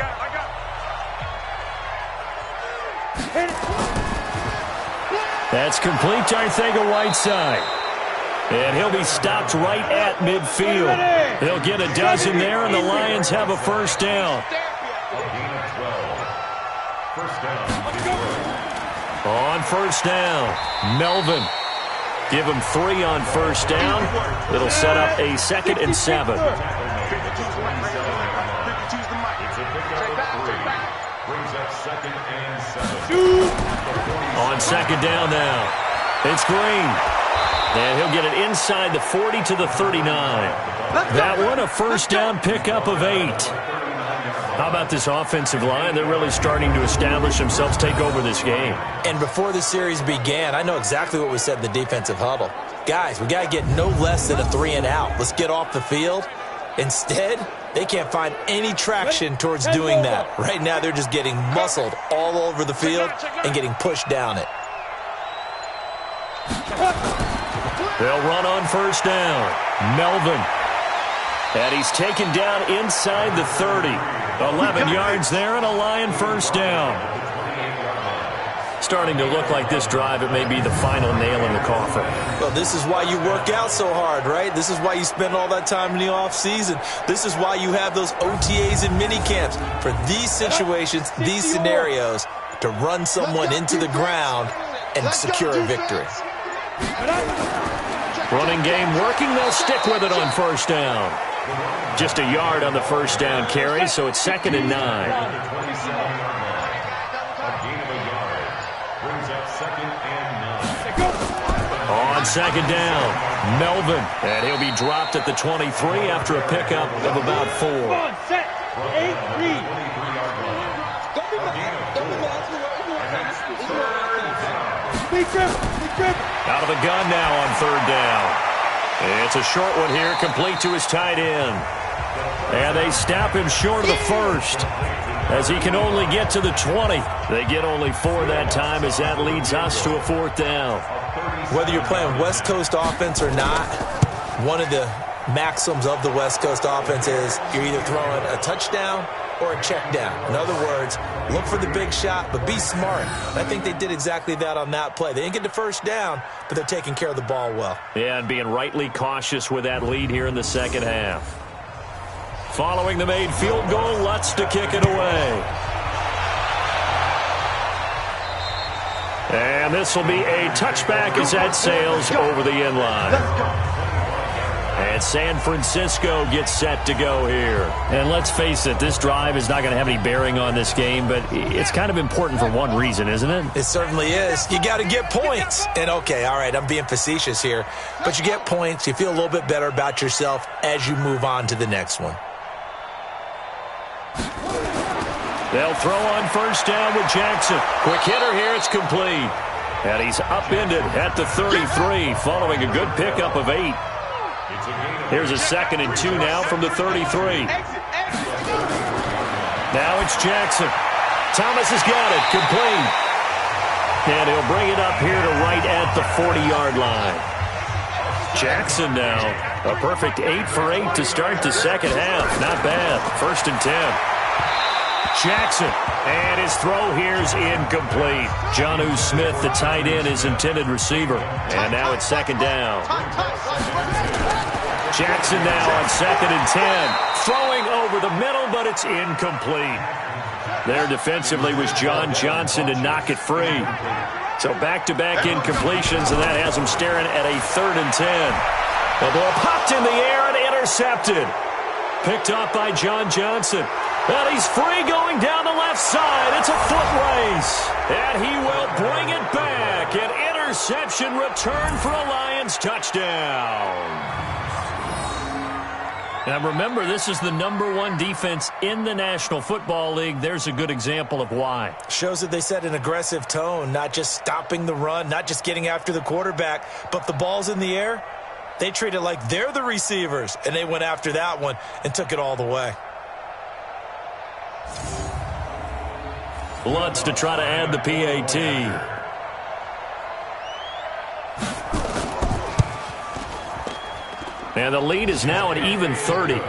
That's complete to Arcega-Whiteside. And he'll be stopped right at midfield. They'll get a dozen there, and the Lions have a first down. On first down, Melvin. Give him 3 on first down. It'll set up a 2nd and 7. On second down now, it's Green. And he'll get it inside the 40 to the 39. That one, a first down pickup of 8. How about this offensive line? They're really starting to establish themselves, take over this game. And before the series began, I know exactly what we said in the defensive huddle. Guys, we got to get no less than a 3 and out. Let's get off the field. Instead, they can't find any traction towards doing that. Right now, they're just getting muscled all over the field and getting pushed down it. They'll run on first down. Melvin. And he's taken down inside the 30. 11 yards there and a Lion first down. Starting to look like this drive, it may be the final nail in the coffin. Well, this is why you work out so hard, right? This is why you spend all that time in the offseason. This is why you have those OTAs and mini camps. For these situations, these scenarios, to run someone into the ground and secure a victory. Running game working. They'll stick with it on first down. Just a yard on the first down carry, so it's 2nd and 9. On second down, Melvin. And he'll be dropped at the 23 after a pickup of about 4. Come on, set. 8, read. Out of the gun now on 3rd down. It's a short one here, complete to his tight end. And they snap him short of the first, as he can only get to the 20. They get only 4 that time, as that leads us to a 4th down. Whether you're playing West Coast offense or not, one of the maxims of the West Coast offense is you're either throwing a touchdown or a check down. In other words, look for the big shot, but be smart. And I think they did exactly that on that play. They didn't get the first down, but they're taking care of the ball well. Yeah, and being rightly cautious with that lead here in the second half. Following the made field goal, Lutz to kick it away. And this will be a touchback as that sails over the end line. And San Francisco gets set to go here. And let's face it, this drive is not going to have any bearing on this game, but it's kind of important for one reason, isn't it? It certainly is. You got to get points. And okay, all right, I'm being facetious here, but you get points, you feel a little bit better about yourself as you move on to the next one. They'll throw on first down with Jackson. Quick hitter here, it's complete. And he's upended at the 33 following a good pickup of 8. Here's a 2nd and 2 now from the 33. Now it's Jackson. Thomas has got it. Complete. And he'll bring it up here to right at the 40-yard line. Jackson now, a perfect 8 for 8 to start the second half. Not bad. 1st and 10. Jackson, and his throw here's incomplete. Jonnu Smith, the tight end, his intended receiver. And now it's 2nd down. Jackson now on 2nd and 10. Throwing over the middle, but it's incomplete. There defensively was John Johnson to knock it free. So back-to-back incompletions, and that has him staring at a 3rd and 10. The ball popped in the air and intercepted. Picked up by John Johnson. And he's free going down the left side. It's a foot race. And he will bring it back. An interception return for a Lions touchdown. Now remember, this is the #1 defense in the National Football League. There's a good example of why. Shows that they set an aggressive tone, not just stopping the run, not just getting after the quarterback, but the ball's in the air. They treat it like they're the receivers, and they went after that one and took it all the way. Lutz to try to add the PAT. And the lead is now an even 30. Makes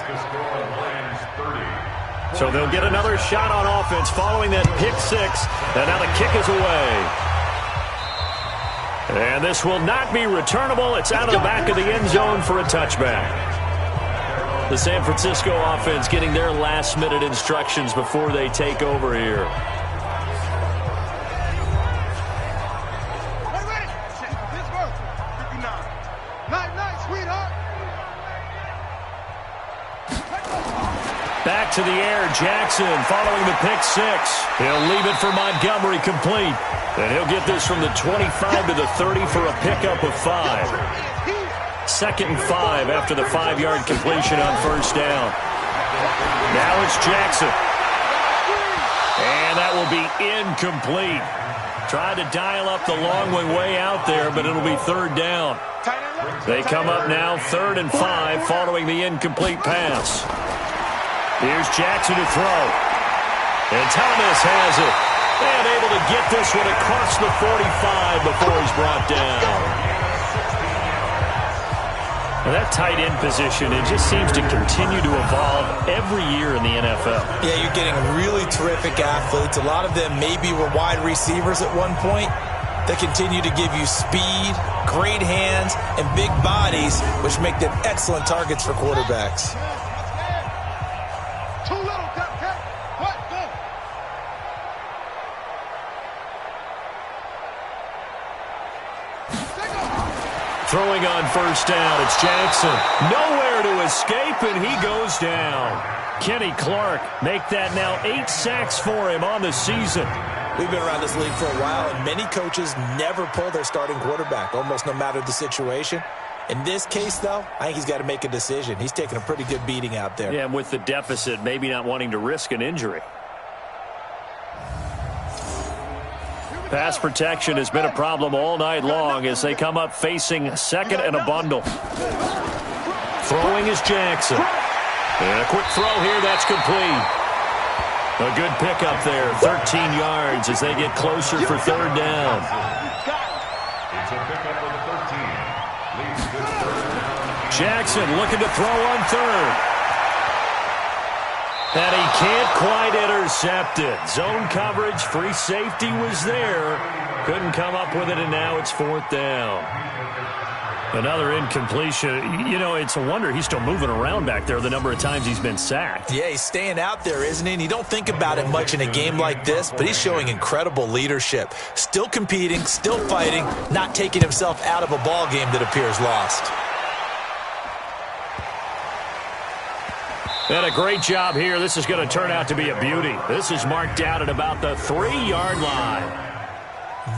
the score Lions 30. So they'll get another shot on offense following that pick 6. And now the kick is away. And this will not be returnable. It's out of the back of the end zone for a touchback. The San Francisco offense getting their last-minute instructions before they take over here. Back to the air, Jackson following the pick 6. He'll leave it for Montgomery complete. And he'll get this from the 25 to the 30 for a pickup of 5. 2nd and 5 after the 5-yard completion on 1st down. Now it's Jackson. And that will be incomplete. Tried to dial up the long one way out there, but it'll be 3rd down. They come up now 3rd and 5 following the incomplete pass. Here's Jackson to throw. And Thomas has it. And able to get this one across the 45 before he's brought down. Well, that tight end position, it just seems to continue to evolve every year in the NFL. Yeah, you're getting really terrific athletes. A lot of them maybe were wide receivers at one point. They continue to give you speed, great hands, and big bodies, which make them excellent targets for quarterbacks. Throwing on 1st down, it's Jackson. Nowhere to escape, and he goes down. Kenny Clark make that now 8 sacks for him on the season. We've been around this league for a while, and many coaches never pull their starting quarterback, almost no matter the situation. In this case, though, I think he's got to make a decision. He's taking a pretty good beating out there. Yeah, and with the deficit, maybe not wanting to risk an injury. Pass protection has been a problem all night long as they come up facing 2nd and a bundle. Throwing is Jackson. And a quick throw here, that's complete. A good pickup there, 13 yards as they get closer for 3rd down. It's a pickup of 13. Leads to 3rd down. Jackson looking to throw on 3rd. And he can't quite intercept it. Zone coverage, free safety was there. Couldn't come up with it, and now it's 4th down. Another incompletion. You know, it's a wonder he's still moving around back there the number of times he's been sacked. Yeah, he's staying out there, isn't he? And you don't think about it much in a game like this, but he's showing incredible leadership. Still competing, still fighting, not taking himself out of a ball game that appears lost. And a great job here. This is going to turn out to be a beauty. This is marked out at about the 3-yard line.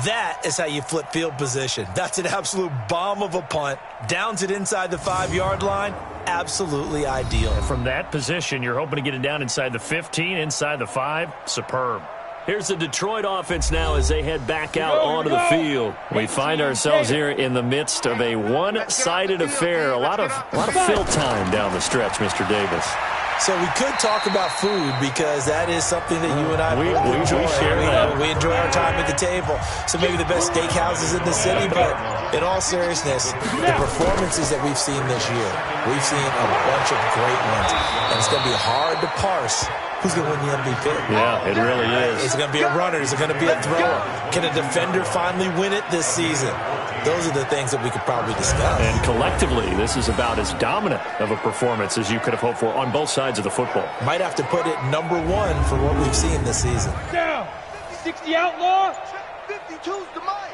That is how you flip field position. That's an absolute bomb of a punt. Downs it inside the 5-yard line. Absolutely ideal. And from that position, you're hoping to get it down inside the 15, inside the 5. Superb. Here's the Detroit offense now as they head back out onto the field. We find ourselves here in the midst of a one-sided affair. A lot of fill time down the stretch, Mr. Davis. So we could talk about food because that is something that you and I we enjoy. share that. We enjoy our time at the table. So maybe the best steakhouses in the city, but in all seriousness, the performances that we've seen this year, we've seen a bunch of great ones. And it's going to be hard to parse who's going to win the MVP. Yeah, it really is. Is it going to be a runner? Is it going to be a thrower? Can a defender finally win it this season? Those are the things that we could probably discuss. And collectively, this is about as dominant of a performance as you could have hoped for on both sides of the football. Might have to put it #1 for what we've seen this season. Down. 60 outlaw. 52's the mic.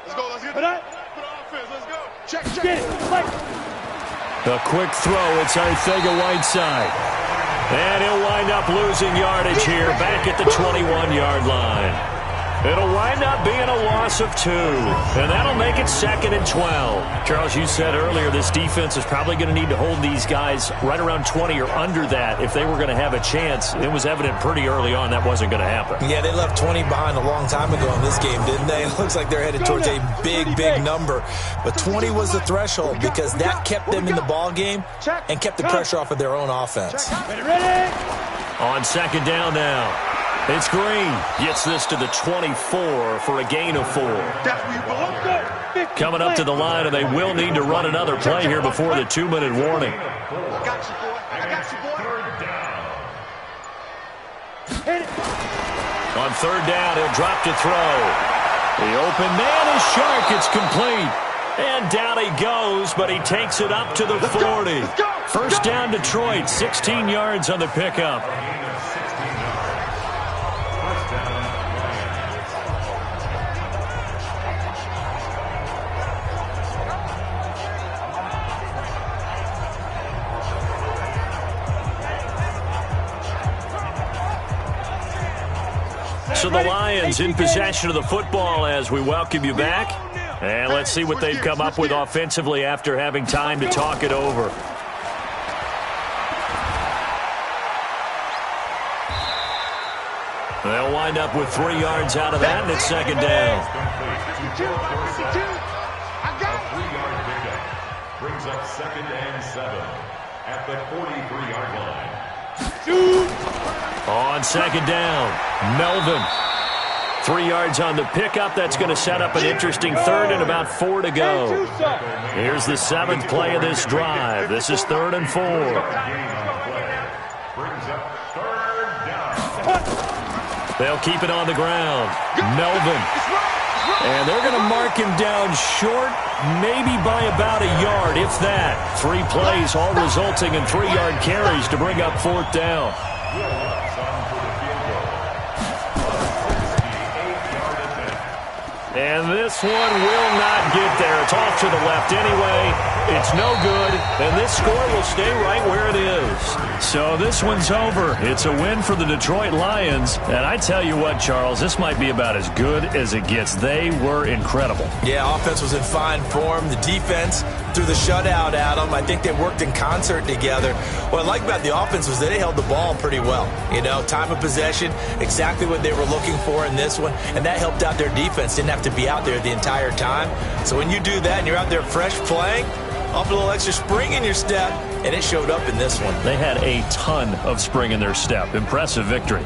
Let's go. Let's get Put it. up. Put offense. Let's go. Check. Get it. Play. A quick throw. It's Arcega-Whiteside. And he'll wind up losing yardage here back at the 21-yard line. It'll wind up being a loss of 2, and that'll make it 2nd and 12. Charles, you said earlier this defense is probably going to need to hold these guys right around 20 or under that if they were going to have a chance. It was evident pretty early on that wasn't going to happen. Yeah, they left 20 behind a long time ago in this game, didn't they? It looks like they're headed towards a big number. But 20 was the threshold because that kept them in the ball game and kept the pressure off of their own offense. Ready? On 2nd down now. It's Green. Gets this to the 24 for a gain of 4. Coming up to the line, and they will need to run another play here before the 2-minute warning. I got you, boy. I got you, boy. Hit it. On 3rd down, he'll drop to throw. The open man is Shark. It's complete. And down he goes, but he takes it up to the 40. First down, Detroit. 16 yards on the pickup. So the Lions in possession of the football as we welcome you back. And let's see what they've come up with offensively after having time to talk it over. They'll wind up with 3 yards out of that, and it's 2nd down. A 3-yard pickup brings up 2nd and 7 at the 43-yard line. On 2nd down, Melvin. 3 yards on the pickup. That's going to set up an interesting 3rd and about 4 to go. Here's the 7th play of this drive. This is 3rd and 4. Brings up 3rd down. They'll keep it on the ground. Melvin. And they're going to mark him down short, maybe by about a yard, if that. 3 plays, all resulting in 3-yard carries to bring up 4th down. And this one will not get there. It's off to the left anyway. It's no good, and this score will stay right where it is. So this one's over. It's a win for the Detroit Lions. And I tell you what, Charles, this might be about as good as it gets. They were incredible. Yeah, offense was in fine form. The defense threw the shutout at them. I think they worked in concert together. What I like about the offense was that they held the ball pretty well. You know, time of possession, exactly what they were looking for in this one, and that helped out their defense. Didn't have to be out there the entire time. So when you do that and you're out there fresh playing, off a little extra spring in your step, and it showed up in this one. They had a ton of spring in their step. Impressive victory.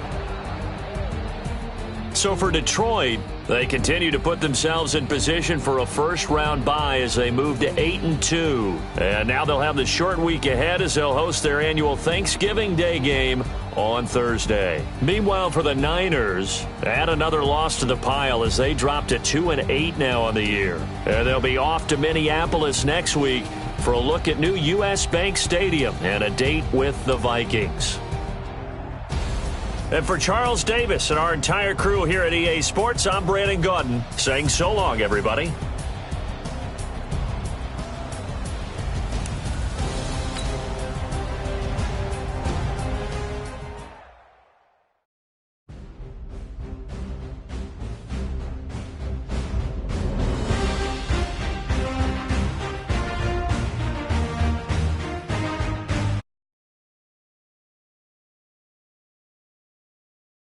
So for Detroit, they continue to put themselves in position for a first-round bye as they move to 8-2. And now they'll have the short week ahead as they'll host their annual Thanksgiving Day game on Thursday. Meanwhile, for the Niners, add another loss to the pile as they drop to 2-8 now on the year. And they'll be off to Minneapolis next week for a look at new U.S. Bank Stadium and a date with the Vikings. And for Charles Davis and our entire crew here at EA Sports, I'm Brandon Gaudin saying so long, everybody.